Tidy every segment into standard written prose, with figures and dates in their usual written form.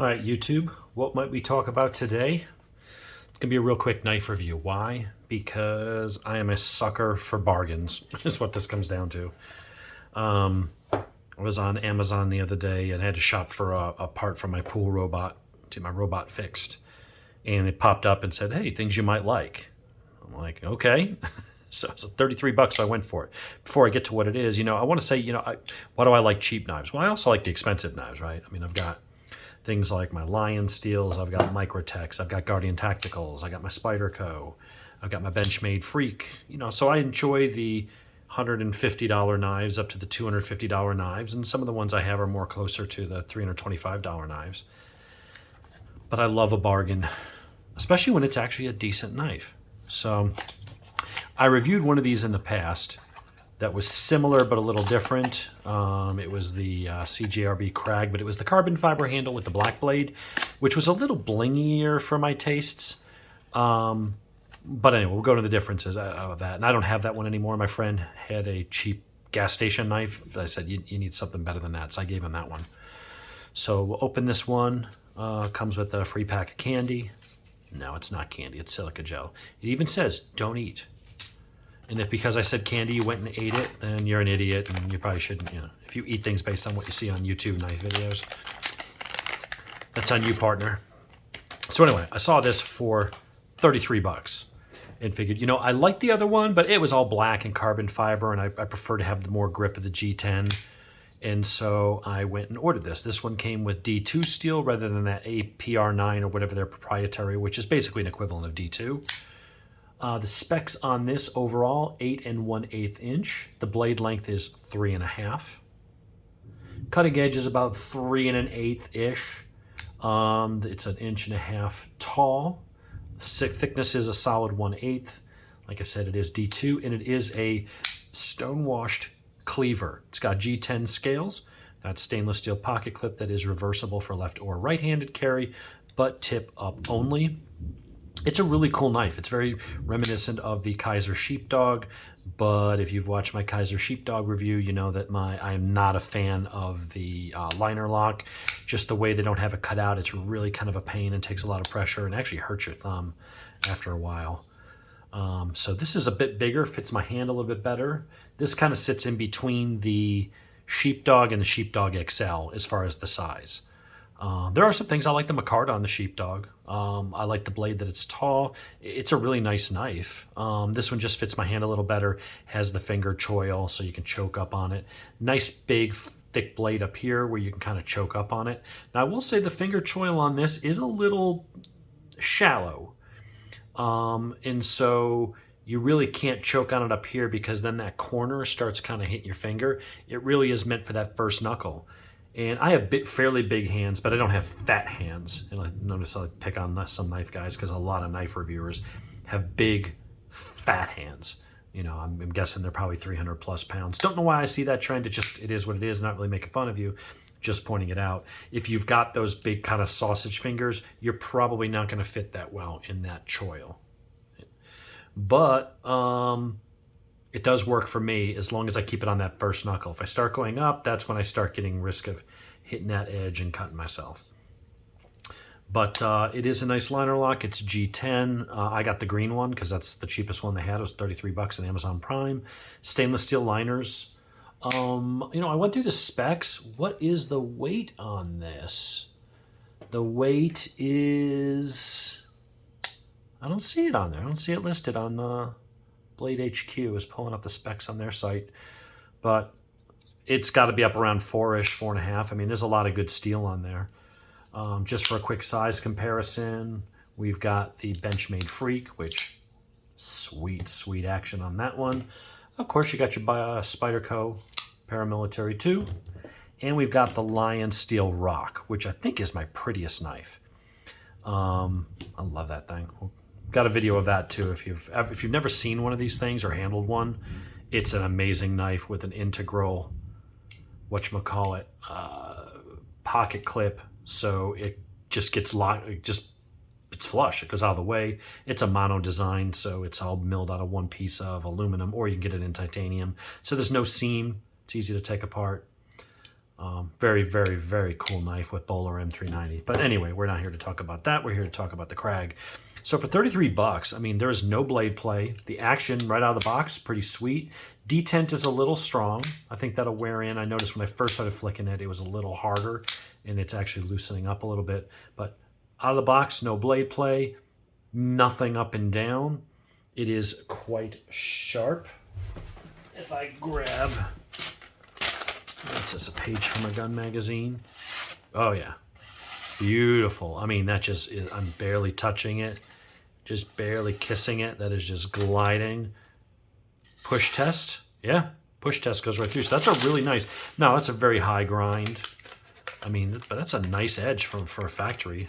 All right, YouTube, what might we talk about today? It's going to be a real quick knife review. Why? Because I am a sucker for bargains, is what this comes down to. I was on Amazon the other day and had to shop for a part for my pool robot, to my robot fixed. And it popped up and said, hey, things you might like. I'm like, okay. So it's 33 bucks, so I went for it. Before I get to what it is, I want to say, why do I like cheap knives? Well, I also like the expensive knives, right? I mean, I've got things like my Lion Steels, I've got Microtechs, I've got Guardian Tacticals, I got my Spyderco, I've got my Benchmade Freak. So I enjoy the $150 knives up to the $250 knives, and some of the ones I have are more closer to the $325 knives. But I love a bargain, especially when it's actually a decent knife. So I reviewed one of these in the past that was similar but a little different. It was the CJRB Crag, but it was the carbon fiber handle with the black blade, which was a little blingier for my tastes. But anyway, we'll go to the differences of that. And I don't have that one anymore. My friend had a cheap gas station knife. I said, you need something better than that, so I gave him that one. So we'll open this one. Comes with a free pack of candy. No, it's not candy, it's silica gel. It even says, don't eat. And if because I said candy you went and ate it, then you're an idiot and you probably shouldn't, if you eat things based on what you see on YouTube knife videos, that's on you, partner. So anyway, I saw this for 33 bucks and figured, I like the other one, but it was all black and carbon fiber, and I prefer to have the more grip of the G10. And so I went and ordered this. This one came with D2 steel rather than that APR9 or whatever their proprietary, which is basically an equivalent of D2. The specs on this overall, 8 1/8 inch. The blade length is 3.5. Cutting edge is about 3 1/8 ish. It's 1.5 inches tall. Thickness is a solid 1/8. Like I said, it is D2, and it is a stone-washed cleaver. It's got G10 scales. Got stainless steel pocket clip that is reversible for left or right-handed carry, but tip up only. It's a really cool knife. It's very reminiscent of the Kaiser Sheepdog, but if you've watched my Kaiser Sheepdog review, you know that I am not a fan of the liner lock. Just the way they don't have it cut out, it's really kind of a pain and takes a lot of pressure and actually hurts your thumb after a while. So this is a bit bigger, fits my hand a little bit better. This kind of sits in between the Sheepdog and the Sheepdog XL as far as the size. There are some things I like the micarta on the Sheepdog. I like the blade that it's tall. It's a really nice knife. This one just fits my hand a little better, has the finger choil so you can choke up on it. Nice big thick blade up here where you can kind of choke up on it. Now I will say the finger choil on this is a little shallow. And so you really can't choke on it up here because then that corner starts kind of hitting your finger. It really is meant for that first knuckle. And I have fairly big hands, but I don't have fat hands. And I notice I pick on some knife guys because a lot of knife reviewers have big, fat hands. I'm guessing they're probably 300 plus pounds. Don't know why I see that trend. It is what it is. Not really making fun of you, just pointing it out. If you've got those big kind of sausage fingers, you're probably not going to fit that well in that choil. But it does work for me as long as I keep it on that first knuckle. If I start going up, that's when I start getting risk of hitting that edge and cutting myself. But it is a nice liner lock. It's G10. I got the green one because that's the cheapest one they had. It was 33 bucks on Amazon Prime. Stainless steel liners. I went through the specs. What is the weight on this? The weight is... I don't see it on there. I don't see it listed on... Blade HQ is pulling up the specs on their site, but it's got to be up around 4-ish, 4.5. I mean, there's a lot of good steel on there. Just for a quick size comparison, we've got the Benchmade Freak, which sweet action on that one. Of course, you got your Spyderco Paramilitary 2, and we've got the Lion Steel Rock, which I think is my prettiest knife. I love that thing. Got a video of that too. If you've never seen one of these things or handled one, it's an amazing knife with an integral, whatchamacallit, pocket clip. So it just gets locked. It's flush. It goes out of the way. It's a mono design, so it's all milled out of one piece of aluminum, or you can get it in titanium. So there's no seam. It's easy to take apart. Very, very, very cool knife with Bowler M390. But anyway, we're not here to talk about that. We're here to talk about the Crag. So for 33 bucks, I mean, there is no blade play. The action right out of the box, pretty sweet. Detent is a little strong. I think that'll wear in. I noticed when I first started flicking it, it was a little harder, and it's actually loosening up a little bit. But out of the box, no blade play, nothing up and down. It is quite sharp. If I grab, that's just a page from a gun magazine. Oh yeah, beautiful. I mean, that just is, I'm barely touching it, just barely kissing it. That is just gliding. Push test, yeah, push test goes right through. So that's a really nice, no, that's a very high grind. I mean, but that's a nice edge for a factory.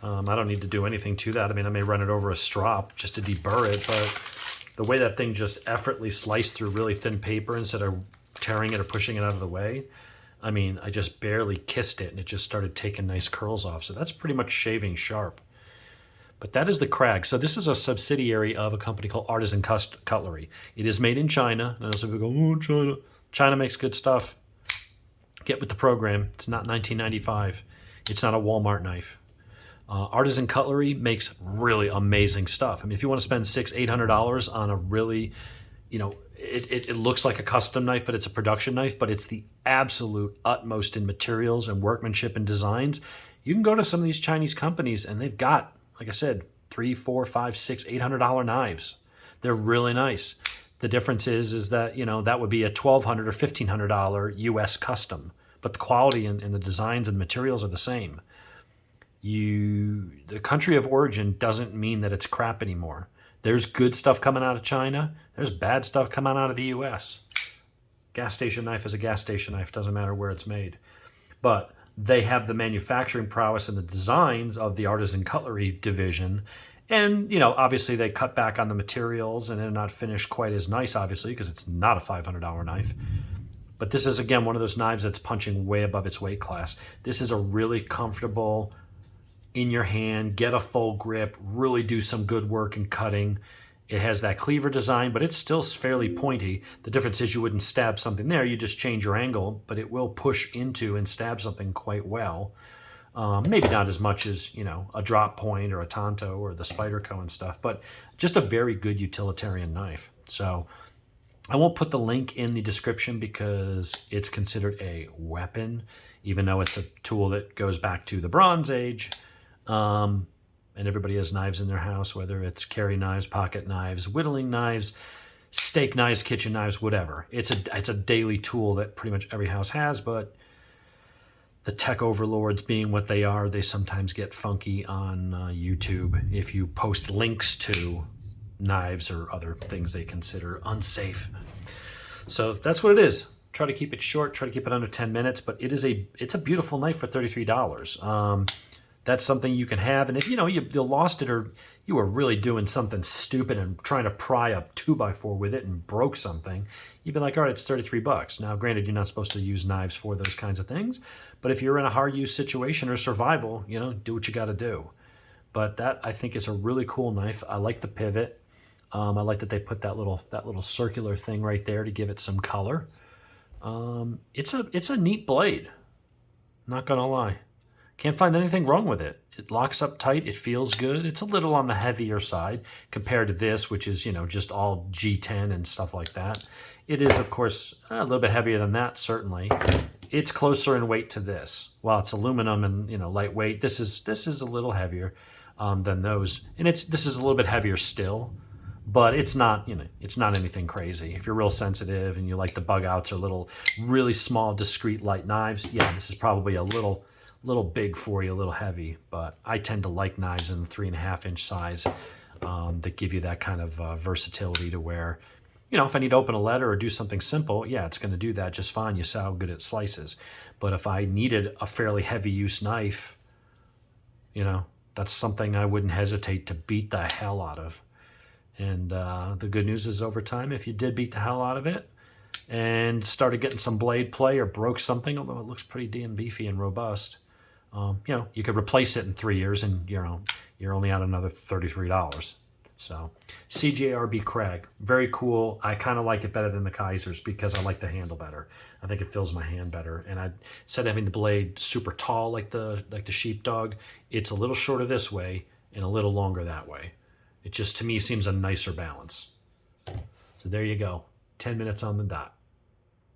I don't need to do anything to that. I mean, I may run it over a strop just to deburr it, but the way that thing just effortlessly sliced through really thin paper instead of tearing it or pushing it out of the way, I mean, I just barely kissed it and it just started taking nice curls off. So that's pretty much shaving sharp. But that is the Crag. So this is a subsidiary of a company called Artisan Cutlery. It is made in China. And some people go, oh, China. China makes good stuff. Get with the program. It's not 1995. It's not a Walmart knife. Artisan Cutlery makes really amazing stuff. I mean, if you want to spend $600-800 on a really, you know, it looks like a custom knife, but it's a production knife, but it's the absolute utmost in materials and workmanship and designs. You can go to some of these Chinese companies and they've got, like I said, $300, $400, $500, $600, $800 knives. They're really nice. The difference is that, you know, that would be a $1,200 or $1,500 US custom, but the quality and the designs and materials are the same. The country of origin doesn't mean that it's crap anymore. There's good stuff coming out of China. There's bad stuff coming out of the US. Gas station knife is a gas station knife. Doesn't matter where it's made. But they have the manufacturing prowess and the designs of the Artisan Cutlery division. And, you know, obviously they cut back on the materials and they're not finished quite as nice, obviously, because it's not a $500 knife. But this is, again, one of those knives that's punching way above its weight class. This is a really comfortable, in your hand, get a full grip, really do some good work in cutting. It has that cleaver design, but it's still fairly pointy. The difference is you wouldn't stab something there, you just change your angle, but it will push into and stab something quite well. Maybe not as much as, you know, a drop point or a Tonto or the Spyderco and stuff, but just a very good utilitarian knife. So I won't put the link in the description because it's considered a weapon, even though it's a tool that goes back to the Bronze Age. And everybody has knives in their house, whether it's carry knives, pocket knives, whittling knives, steak knives, kitchen knives, whatever. It's a daily tool that pretty much every house has, but the tech overlords being what they are, they sometimes get funky on YouTube if you post links to knives or other things they consider unsafe. So that's what it is. Try to keep it short, try to keep it under 10 minutes, but it's a beautiful knife for $33. That's something you can have, and if you know you lost it or you were really doing something stupid and trying to pry a 2x4 with it and broke something, you'd be like, all right, it's 33 bucks. Now, granted, you're not supposed to use knives for those kinds of things, but if you're in a hard use situation or survival, you know, do what you got to do. But that, I think, is a really cool knife. I like the pivot. I like that they put that little circular thing right there to give it some color. It's a neat blade. Not gonna lie. Can't find anything wrong with it. It locks up tight. It feels good. It's a little on the heavier side compared to this, which is, you know, just all G10 and stuff like that. It is, of course, a little bit heavier than that, certainly. It's closer in weight to this. While it's aluminum and, you know, lightweight, this is a little heavier than those. And this is a little bit heavier still, but it's not, you know, it's not anything crazy. If you're real sensitive and you like the bug outs or little, really small, discreet, light knives, yeah, this is probably a little big for you, a little heavy, but I tend to like knives in the 3.5-inch size that give you that kind of versatility to where, you know, if I need to open a letter or do something simple, yeah, it's going to do that just fine. You saw how good it slices. But if I needed a fairly heavy use knife, you know, that's something I wouldn't hesitate to beat the hell out of. And the good news is over time, if you did beat the hell out of it and started getting some blade play or broke something, although it looks pretty damn beefy and robust, you know, you could replace it in 3 years and, you know, you're only out another $33. So CJRB Crag, very cool. I kind of like it better than the Kaisers because I like the handle better. I think it fills my hand better. And I said having the blade super tall like the sheepdog, it's a little shorter this way and a little longer that way. It just to me seems a nicer balance. So there you go. 10 minutes on the dot.